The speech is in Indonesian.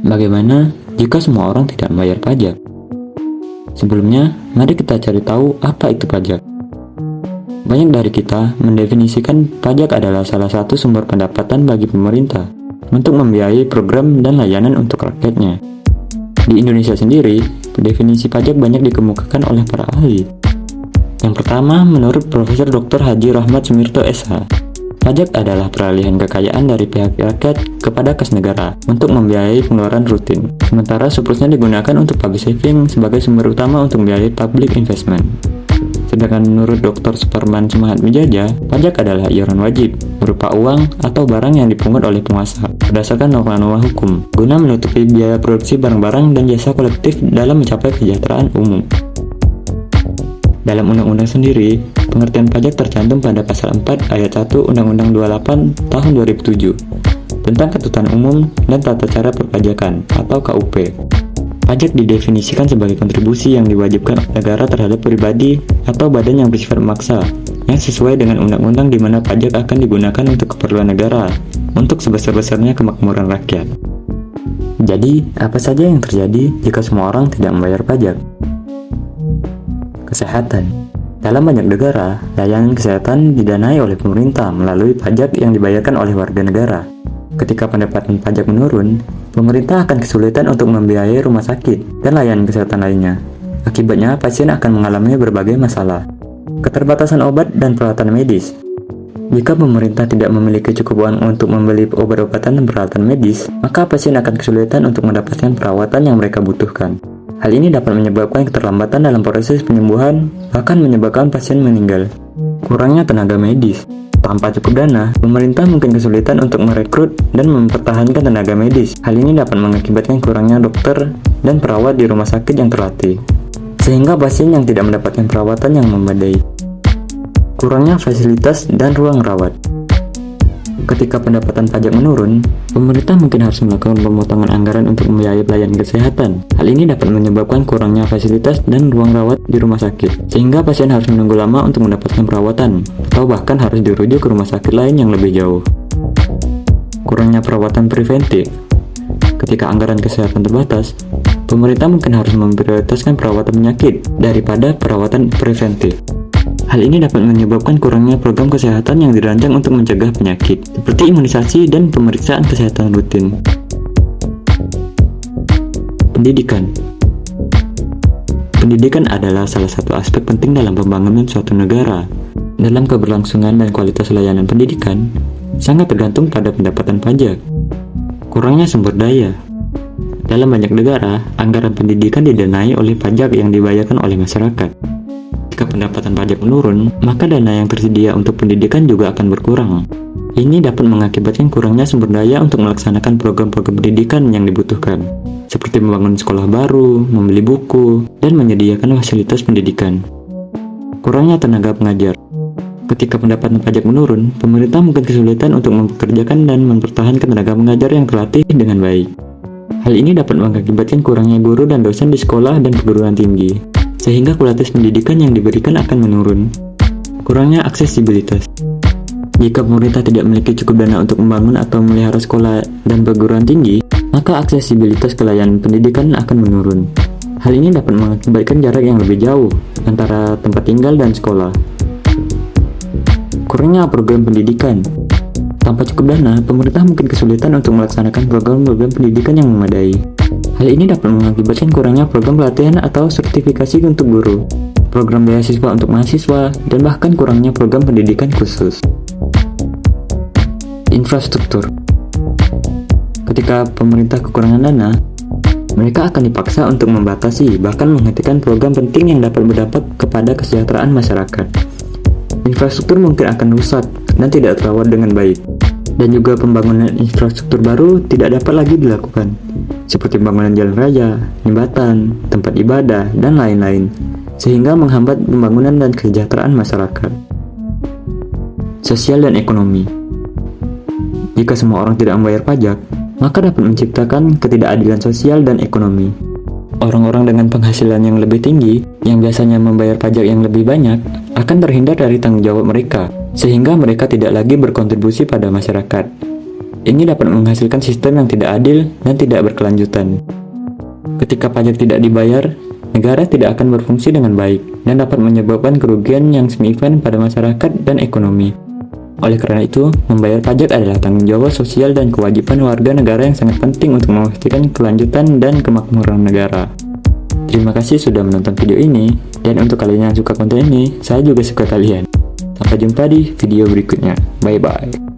Bagaimana jika semua orang tidak membayar pajak? Sebelumnya, mari kita cari tahu apa itu pajak. Banyak dari kita mendefinisikan pajak adalah salah satu sumber pendapatan bagi pemerintah untuk membiayai program dan layanan untuk rakyatnya. Di Indonesia sendiri, definisi pajak banyak dikemukakan oleh para ahli. Yang pertama, menurut Profesor Dr. Haji Rahmat Sumirto SH, pajak adalah peralihan kekayaan dari pihak rakyat kepada kas negara untuk membiayai pengeluaran rutin, sementara surplusnya digunakan untuk public saving sebagai sumber utama untuk membiayai public investment. Sedangkan menurut Dr. Suparman Sumahat Mijaja, pajak adalah iuran wajib, berupa uang atau barang yang dipungut oleh penguasa, berdasarkan norma-norma hukum, guna menutupi biaya produksi barang-barang dan jasa kolektif dalam mencapai kesejahteraan umum. Dalam undang-undang sendiri, pengertian pajak tercantum pada pasal 4 ayat 1 Undang-Undang 28 tahun 2007 tentang ketentuan umum dan tata cara perpajakan atau KUP. Pajak didefinisikan sebagai kontribusi yang diwajibkan negara terhadap pribadi atau badan yang bersifat memaksa, yang sesuai dengan undang-undang di mana pajak akan digunakan untuk keperluan negara, untuk sebesar-besarnya kemakmuran rakyat. Jadi, apa saja yang terjadi jika semua orang tidak membayar pajak? Kesehatan. Dalam banyak negara, layanan kesehatan didanai oleh pemerintah melalui pajak yang dibayarkan oleh warga negara. Ketika pendapatan pajak menurun, pemerintah akan kesulitan untuk membiayai rumah sakit dan layanan kesehatan lainnya. Akibatnya, pasien akan mengalami berbagai masalah. Keterbatasan obat dan peralatan medis. Jika pemerintah tidak memiliki cukup uang untuk membeli obat-obatan dan peralatan medis, maka pasien akan kesulitan untuk mendapatkan perawatan yang mereka butuhkan. Hal ini dapat menyebabkan keterlambatan dalam proses penyembuhan, bahkan menyebabkan pasien meninggal. Kurangnya tenaga medis. Tanpa cukup dana, pemerintah mungkin kesulitan untuk merekrut dan mempertahankan tenaga medis. Hal ini dapat mengakibatkan kurangnya dokter dan perawat di rumah sakit yang terlatih, sehingga pasien yang tidak mendapatkan perawatan yang memadai. Kurangnya fasilitas dan ruang rawat. Ketika pendapatan pajak menurun, pemerintah mungkin harus melakukan pemotongan anggaran untuk membiayai pelayanan kesehatan. Hal ini dapat menyebabkan kurangnya fasilitas dan ruang rawat di rumah sakit, sehingga pasien harus menunggu lama untuk mendapatkan perawatan, atau bahkan harus dirujuk ke rumah sakit lain yang lebih jauh. Kurangnya perawatan preventif. Ketika anggaran kesehatan terbatas, pemerintah mungkin harus memprioritaskan perawatan penyakit daripada perawatan preventif. Hal ini dapat menyebabkan kurangnya program kesehatan yang dirancang untuk mencegah penyakit, seperti imunisasi dan pemeriksaan kesehatan rutin. Pendidikan. Pendidikan adalah salah satu aspek penting dalam pembangunan suatu negara. Dalam keberlangsungan dan kualitas layanan pendidikan, sangat tergantung pada pendapatan pajak. Kurangnya sumber daya. Dalam banyak negara, anggaran pendidikan didanai oleh pajak yang dibayarkan oleh masyarakat. Jika pendapatan pajak menurun, maka dana yang tersedia untuk pendidikan juga akan berkurang. Ini dapat mengakibatkan kurangnya sumber daya untuk melaksanakan program-program pendidikan yang dibutuhkan, seperti membangun sekolah baru, membeli buku, dan menyediakan fasilitas pendidikan. Kurangnya tenaga pengajar. Ketika pendapatan pajak menurun, pemerintah mungkin kesulitan untuk mempekerjakan dan mempertahankan tenaga pengajar yang terlatih dengan baik. Hal ini dapat mengakibatkan kurangnya guru dan dosen di sekolah dan perguruan tinggi, sehingga kualitas pendidikan yang diberikan akan menurun. Kurangnya aksesibilitas. Jika pemerintah tidak memiliki cukup dana untuk membangun atau memelihara sekolah dan perguruan tinggi, maka aksesibilitas ke layanan pendidikan akan menurun. Hal ini dapat mengakibatkan jarak yang lebih jauh antara tempat tinggal dan sekolah. Kurangnya program pendidikan. Tanpa cukup dana, pemerintah mungkin kesulitan untuk melaksanakan program-program pendidikan yang memadai. Hal ini dapat mengakibatkan kurangnya program pelatihan atau sertifikasi untuk guru, program beasiswa untuk mahasiswa, dan bahkan kurangnya program pendidikan khusus. Infrastruktur. Ketika pemerintah kekurangan dana, mereka akan dipaksa untuk membatasi, bahkan menghentikan program penting yang dapat berdampak kepada kesejahteraan masyarakat. Infrastruktur mungkin akan rusak dan tidak terawat dengan baik, dan juga pembangunan infrastruktur baru tidak dapat lagi dilakukan, seperti pembangunan jalan raya, jembatan, tempat ibadah, dan lain-lain, sehingga menghambat pembangunan dan kesejahteraan masyarakat. Sosial dan ekonomi. Jika semua orang tidak membayar pajak, maka dapat menciptakan ketidakadilan sosial dan ekonomi. Orang-orang dengan penghasilan yang lebih tinggi, yang biasanya membayar pajak yang lebih banyak, akan terhindar dari tanggung jawab mereka, sehingga mereka tidak lagi berkontribusi pada masyarakat. Ini dapat menghasilkan sistem yang tidak adil dan tidak berkelanjutan. Ketika pajak tidak dibayar, negara tidak akan berfungsi dengan baik dan dapat menyebabkan kerugian yang signifikan pada masyarakat dan ekonomi. Oleh karena itu, membayar pajak adalah tanggung jawab sosial dan kewajiban warga negara yang sangat penting untuk memastikan kelanjutan dan kemakmuran negara. Terima kasih sudah menonton video ini, dan untuk kalian yang suka konten ini, saya juga suka kalian. Sampai jumpa di video berikutnya. Bye-bye.